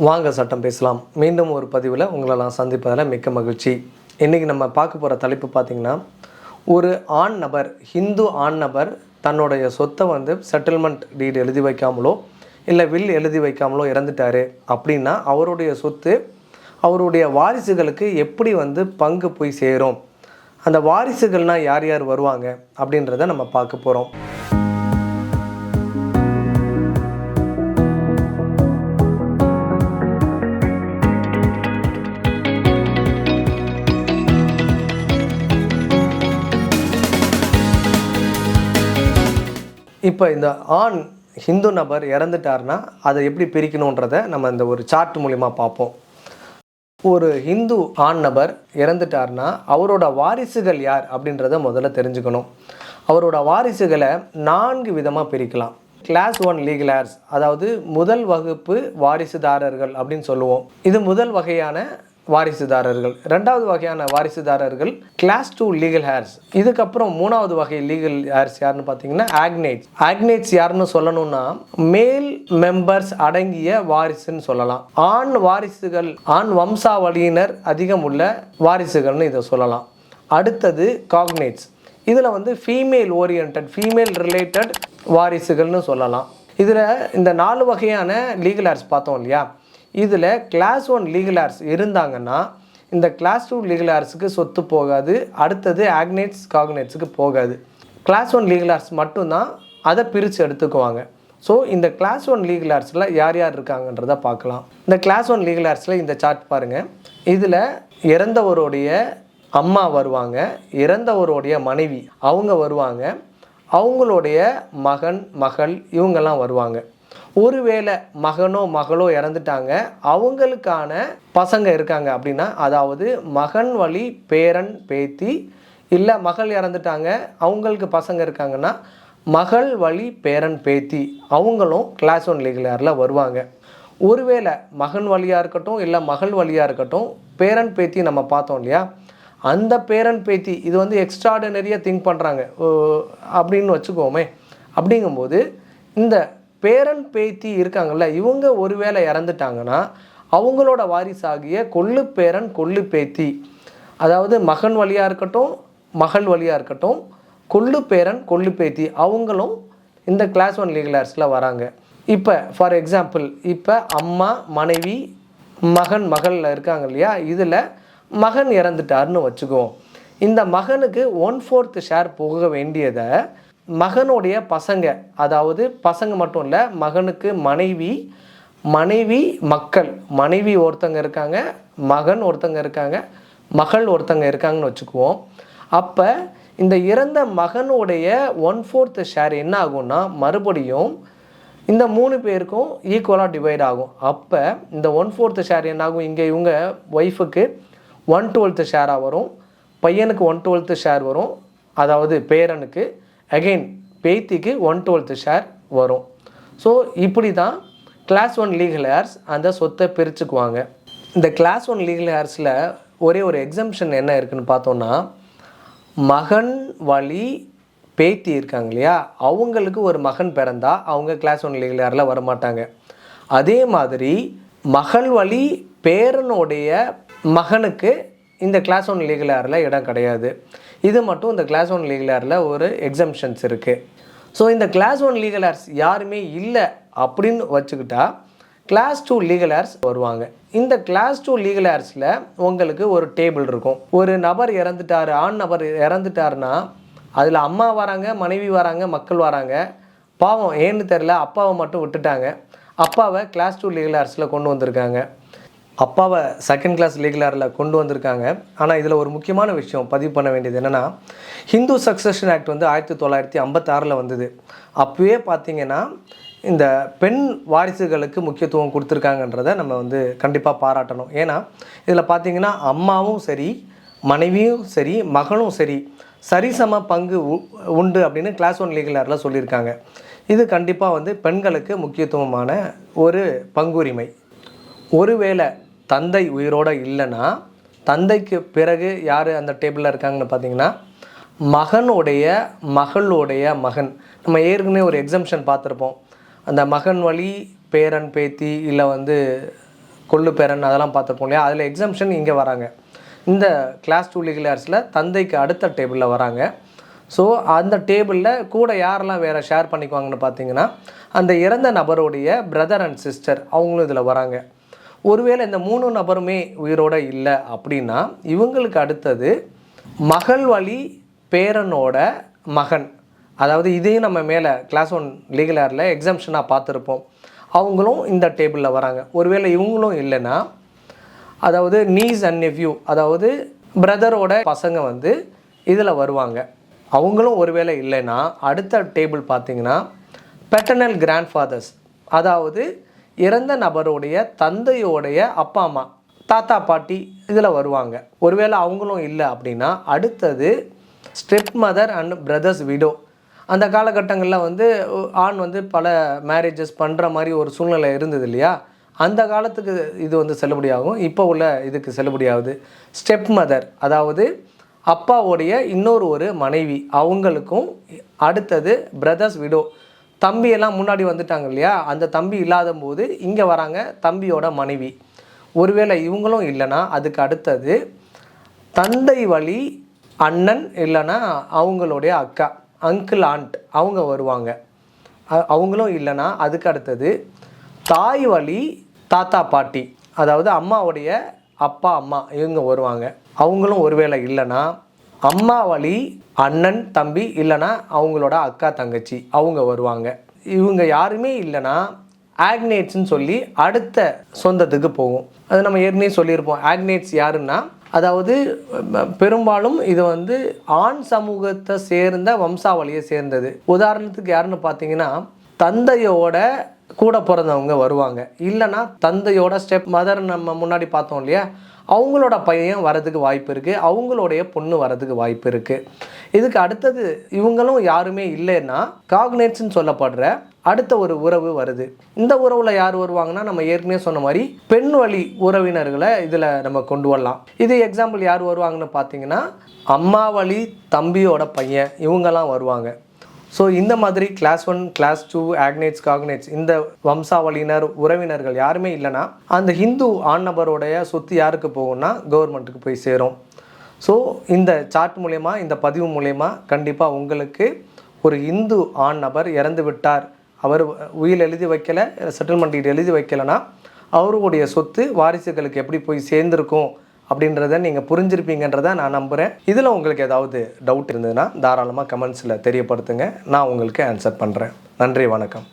வாங்க சட்டம் பேசலாம். மீண்டும் ஒரு பதிவில் உங்களை நான் சந்திப்பதில் மிக்க மகிழ்ச்சி. இன்றைக்கி நம்ம பார்க்க போகிற தலைப்பு பார்த்திங்கன்னா, ஒரு ஆண் நபர், ஹிந்து ஆண் நபர் தன்னுடைய சொத்தை செட்டில்மெண்ட் டீடு எழுதி வைக்காமலோ இல்லை வில் எழுதி வைக்காமலோ இறந்துட்டார் அப்படின்னா அவருடைய சொத்து அவருடைய வாரிசுகளுக்கு எப்படி பங்கு போய் சேரும், அந்த வாரிசுகள்னால் யார் யார் வருவாங்க அப்படின்றத நம்ம பார்க்க போகிறோம். இப்போ இந்த ஆண் ஹிந்து நபர் இறந்துட்டார்னா அதை எப்படி பிரிக்கணுன்றதை நம்ம இந்த ஒரு சார்ட் மூலிமா பார்ப்போம். ஒரு ஹிந்து ஆண் நபர் இறந்துட்டார்னா அவரோட வாரிசுகள் யார் அப்படின்றத முதல்ல தெரிஞ்சுக்கணும். அவரோட வாரிசுகளை 4 விதமாக பிரிக்கலாம். கிளாஸ் 1 லீகல் ஹேர்ஸ், அதாவது முதல் வகுப்பு வாரிசுதாரர்கள் அப்படின்னு சொல்லுவோம். இது முதல் வகையான வாரிசுதாரர்கள். 2வது வகையான வாரிசுதாரர்கள் கிளாஸ் 2 லீகல் ஹேர்ஸ். இதுக்கப்புறம் 3வது வகை லீகல் ஹேர்ஸ் யாருன்னு பார்த்தீங்கன்னா ஆக்னேட்ஸ். ஆக்னேட்ஸ் யாருன்னு சொல்லணும்னா மேல் மெம்பர்ஸ் அடங்கிய வாரிசுன்னு சொல்லலாம். ஆண் வாரிசுகள், ஆண் வம்சாவளியினர் அதிகம் உள்ள வாரிசுகள்னு இதை சொல்லலாம். அடுத்தது காக்னேட்ஸ். இதில் ஃபீமேல் ஓரியன்ட், ஃபீமேல் ரிலேட்டட் வாரிசுகள்னு சொல்லலாம். இதில் இந்த 4 வகையான லீகல் ஹேர்ஸ் பார்த்தோம் இல்லையா, இதில் கிளாஸ் 1 லீகல் ஹேர்ஸ் இருந்தாங்கன்னா இந்த கிளாஸ் 2 லீகல் ஹேர்ஸுக்கு சொத்து போகாது. அடுத்தது ஆக்னேட்ஸ் காக்னேட்ஸுக்கு போகாது. கிளாஸ் 1 லீகல் ஹேர்ஸ் மட்டும்தான் அதை பிரித்து எடுத்துக்குவாங்க. ஸோ இந்த கிளாஸ் 1 லீகல் ஹேர்ஸில் யார் யார் இருக்காங்கன்றதை பார்க்கலாம். இந்த கிளாஸ் 1 லீகல் ஹேர்ஸில் இந்த சார்ட் பாருங்கள். இதில் இறந்தவருடைய அம்மா வருவாங்க, இறந்தவருடைய மனைவி அவங்க வருவாங்க, அவங்களுடைய மகன் மகள் இவங்கெல்லாம் வருவாங்க. ஒருவேளை மகனோ மகளோ இறந்துட்டாங்க, அவங்களுக்கான பசங்க இருக்காங்க அப்படின்னா, அதாவது மகன் வழி பேரன் பேத்தி, இல்லை மகள் இறந்துட்டாங்க அவங்களுக்கு பசங்க இருக்காங்கன்னா மகள் வழி பேரன் பேத்தி, அவங்களும் கிளாஸ் 1 லீகல் ஹேரில் வருவாங்க. ஒருவேளை மகன் வழியாக இருக்கட்டும் இல்லை மகள் வழியாக இருக்கட்டும், பேரன் பேத்தி நம்ம பார்த்தோம் இல்லையா, அந்த பேரன் பேத்தி இது எக்ஸ்ட்ராடினரியாக திங்க் பண்ணுறாங்க அப்படின்னு வச்சுக்கோமே. அப்படிங்கும்போது இந்த பேரன் பேத்தி இருக்காங்கல்ல, இவங்க ஒருவேளை இறந்துட்டாங்கன்னா அவங்களோட வாரிசாகிய கொள்ளு பேரன் கொள்ளு பேத்தி, அதாவது மகன் வழியாக இருக்கட்டும் மகள் வழியாக இருக்கட்டும், கொள்ளு பேரன் கொள்ளு பேத்தி அவங்களும் இந்த கிளாஸ் 1 லீகல் ஹேர்ஸில் வராங்க. இப்போ ஃபார் எக்ஸாம்பிள், இப்போ அம்மா மனைவி மகன் மகளில் இருக்காங்க இல்லையா, இதில் மகன் இறந்துட்டார்னு வச்சுக்குவோம். இந்த மகனுக்கு 1/4 ஷேர் போக வேண்டியதை மகனுடைய பசங்க, அதாவது பசங்க மட்டும் இல்லை, மகனுக்கு மனைவி மனைவி மக்கள், மனைவி ஒருத்தங்க இருக்காங்க, மகன் ஒருத்தங்க இருக்காங்க, மகள் ஒருத்தங்க இருக்காங்கன்னு வச்சுக்குவோம். அப்போ இந்த இறந்த மகனுடைய 1/4 ஷேர் என்ன ஆகும்னா மறுபடியும் இந்த 3 பேருக்கும் ஈக்குவலாக டிவைட் ஆகும். அப்போ இந்த 1/4 ஷேர் என்ன ஆகும், இங்கே இவங்க ஒய்ஃபுக்கு 1/12 ஷேராக வரும், பையனுக்கு 1/12 ஷேர் வரும், அதாவது பேரனுக்கு, அகெயின் பேத்திக்கு 1/12 ஷேர் வரும். ஸோ இப்படி தான் கிளாஸ் 1 லீகல் ஹேர்ஸ் அந்த சொத்தை பிரிச்சுக்குவாங்க. இந்த கிளாஸ் 1 லீகல் ஹேர்ஸில் ஒரே ஒரு எக்ஸம்ஷன் என்ன இருக்குதுன்னு பார்த்தோன்னா, மகன் வழி பேத்தி இருக்காங்க இல்லையா, அவங்களுக்கு ஒரு மகன் பிறந்தா அவங்க கிளாஸ் 1 லீகல் ஹேரில் வரமாட்டாங்க. அதே மாதிரி மகள் வழி பேரனுடைய மகனுக்கு இந்த கிளாஸ் 1 லீகல் ஹேரில் இடம் கிடையாது. இது மட்டும் இந்த கிளாஸ் 1 லீகல் ஹேரில் ஒரு எக்ஸம்ஷன்ஸ் இருக்குது. ஸோ இந்த கிளாஸ் 1 லீகல் ஹேர்ஸ் யாருமே இல்லை அப்படின்னு வச்சுக்கிட்டா கிளாஸ் 2 லீகல் ஹேர்ஸ் வருவாங்க. இந்த கிளாஸ் 2 லீகல் ஹேர்ஸில் உங்களுக்கு ஒரு டேபிள் இருக்கும். ஒரு நபர் இறந்துட்டார், ஆண் நபர் இறந்துட்டாருன்னா அதில் அம்மா வராங்க, மனைவி வராங்க, மக்கள் வராங்க. பாவம் ஏன்னு தெரில, அப்பாவை மட்டும் விட்டுட்டாங்க. அப்பாவை கிளாஸ் 2 லீகல் ஹேர்ஸில் கொண்டு வந்திருக்காங்க, அப்பாவை செகண்ட் கிளாஸ் லீகல் ஹேரில் கொண்டு வந்திருக்காங்க. ஆனால் இதில் ஒரு முக்கியமான விஷயம் பதிவு பண்ண வேண்டியது என்னென்னா, ஹிந்து சக்சஷன் ஆக்ட் 1956 வந்தது. அப்போவே பார்த்திங்கன்னா இந்த பெண் வாரிசுகளுக்கு முக்கியத்துவம் கொடுத்துருக்காங்கன்றதை நம்ம கண்டிப்பாக பாராட்டணும். ஏன்னா இதில் பார்த்திங்கன்னா அம்மாவும் சரி மனைவியும் சரி மகனும் சரி சரிசம பங்கு உண்டு அப்படின்னு கிளாஸ் 1 லீகல் ஹேரில் சொல்லியிருக்காங்க. இது கண்டிப்பாக பெண்களுக்கு முக்கியத்துவமான ஒரு பங்குரிமை. ஒருவேளை தந்தை உயிரோடு இல்லைன்னா தந்தைக்கு பிறகு யார் அந்த டேபிளில் இருக்காங்கன்னு பார்த்தீங்கன்னா மகனுடைய மகளுடைய மகன். நம்ம ஏற்கனவே ஒரு எக்ஸம்ஷன் பார்த்துருப்போம். அந்த மகன் வழி பேரன் பேத்தி இல்லை கொள்ளு பேரன் அதெல்லாம் பார்த்துருப்போம் இல்லையா, அதில் எக்ஸம்ஷன் இங்கே வராங்க. இந்த கிளாஸ் 2 லீகல் ஏர்ஸில் தந்தைக்கு அடுத்த டேபிளில் வராங்க. ஸோ அந்த டேபிளில் கூட யாரெல்லாம் வேறு ஷேர் பண்ணிக்குவாங்கன்னு பார்த்தீங்கன்னா, அந்த இறந்த நபருடைய பிரதர் அண்ட் சிஸ்டர் அவங்களும் இதில் வராங்க. ஒருவேளை இந்த 3 நபருமே உயிரோடு இல்லை அப்படின்னா, இவங்களுக்கு அடுத்தது மகள் வழி பேரனோட மகன், அதாவது இதையும் நம்ம மேலே கிளாஸ் 1 லீகல் ஏரில் எக்ஸம்ஷனாக பார்த்துருப்போம், அவங்களும் இந்த டேபிளில் வராங்க. ஒருவேளை இவங்களும் இல்லைன்னா, அதாவது நீஸ் அண்ட் நெஃப்யூ, அதாவது பிரதரோட பசங்க வந்து இதில் வருவாங்க. அவங்களும் ஒருவேளை இல்லைன்னா அடுத்த டேபிள் பார்த்திங்கன்னா பெட்டர்னல் கிராண்ட்ஃபாதர்ஸ், அதாவது இறந்த நபருடைய தந்தையோடைய அப்பா அம்மா, தாத்தா பாட்டி இதில் வருவாங்க. ஒருவேளை அவங்களும் இல்லை அப்படின்னா அடுத்தது step mother and brothers widow. அந்த காலகட்டங்களில் வந்து ஆண் வந்து பல மேரேஜஸ் பண்ணுற மாதிரி ஒரு சூழ்நிலை இருந்தது இல்லையா, அந்த காலத்துக்கு இது வந்து செல்லுபடியாகும். இப்போ உள்ள இதுக்கு செல்லுபடியாகுது. ஸ்டெப் மதர், அதாவது அப்பாவுடைய ஒரு மனைவி, அவங்களுக்கும் அடுத்தது பிரதர்ஸ் விடோ. தம்பியெல்லாம் முன்னாடி வந்துட்டாங்க இல்லையா, அந்த தம்பி இல்லாத போது இங்கே வராங்க தம்பியோட மனைவி. ஒருவேளை இவங்களும் இல்லைன்னா அதுக்கு அடுத்தது தந்தை வழி அண்ணன், இல்லைன்னா அவங்களுடைய அக்கா, அங்கிள் ஆண்ட், அவங்க வருவாங்க. அவங்களும் இல்லைன்னா அதுக்கு அடுத்தது தாய் வழி தாத்தா பாட்டி, அதாவது அம்மாவுடைய அப்பா அம்மா, இவங்க வருவாங்க. அவங்களும் ஒருவேளை இல்லைன்னா அம்மா வழி அண்ணன் தம்பி, இல்லைன்னா அவங்களோட அக்கா தங்கச்சி, அவங்க வருவாங்க. இவங்க யாருமே இல்லைன்னா ஆக்னேட்ஸ்ன்னு சொல்லி அடுத்த சொந்தத்துக்கு போகும். அது நம்ம ஏற்கனவே சொல்லியிருப்போம். ஆக்னேட்ஸ் யாருன்னா, அதாவது பெரும்பாலும் இது வந்து ஆண் சமூகத்தை சேர்ந்த வம்சாவளியை சேர்ந்தது. உதாரணத்துக்கு யாருன்னு பார்த்தீங்கன்னா, தந்தையோட கூட பிறந்தவங்க வருவாங்க, இல்லைன்னா தந்தையோட ஸ்டெப் மதர் நம்ம முன்னாடி பார்த்தோம் இல்லையா, அவங்களோட பையன் வரதுக்கு வாய்ப்பு இருக்குது, அவங்களுடைய பொண்ணு வரதுக்கு வாய்ப்பு இருக்குது. இதுக்கு அடுத்தது இவங்களும் யாருமே இல்லைன்னா காக்னேட்ஸ்ன்னு சொல்லப்படுற அடுத்த ஒரு உறவு வருது. இந்த உறவில் யார் வருவாங்கன்னா, நம்ம ஏற்கனவே சொன்ன மாதிரி பெண் வழி உறவினர்களை இதில் நம்ம கொண்டு வரலாம். இது எக்ஸாம்பிள் யார் வருவாங்கன்னு பார்த்தீங்கன்னா, அம்மா வழி தம்பியோட பையன், இவங்கெல்லாம் வருவாங்க. ஸோ இந்த மாதிரி கிளாஸ் 1 கிளாஸ் 2 ஆக்னேட்ஸ் காக்னேட்ஸ் இந்த வம்சாவளியினர் உறவினர்கள் யாருமே இல்லைன்னா அந்த ஹிந்து ஆண் நபருடைய சொத்து யாருக்கு போகும்னா கவர்மெண்ட்டுக்கு போய் சேரும். ஸோ இந்த சார்ட் மூலயமா, இந்த பதிவு மூலயமா கண்டிப்பாக உங்களுக்கு ஒரு இந்து ஆண் நபர் இறந்து விட்டார், அவர் உயில் எழுதி வைக்கலை, செட்டில்மெண்ட் டீட் எழுதி வைக்கலைன்னா அவருடைய சொத்து வாரிசுகளுக்கு எப்படி போய் சேர்ந்துருக்கும் அப்படின்றத நீங்கள் புரிஞ்சிருப்பீங்கன்றதை நான் நம்புகிறேன். இதில் உங்களுக்கு ஏதாவது டவுட் இருந்ததுன்னா தாராளமாக கமெண்ட்ஸில் தெரியப்படுத்துங்க, நான் உங்களுக்கு ஆன்சர் பண்ணுறேன். நன்றி, வணக்கம்.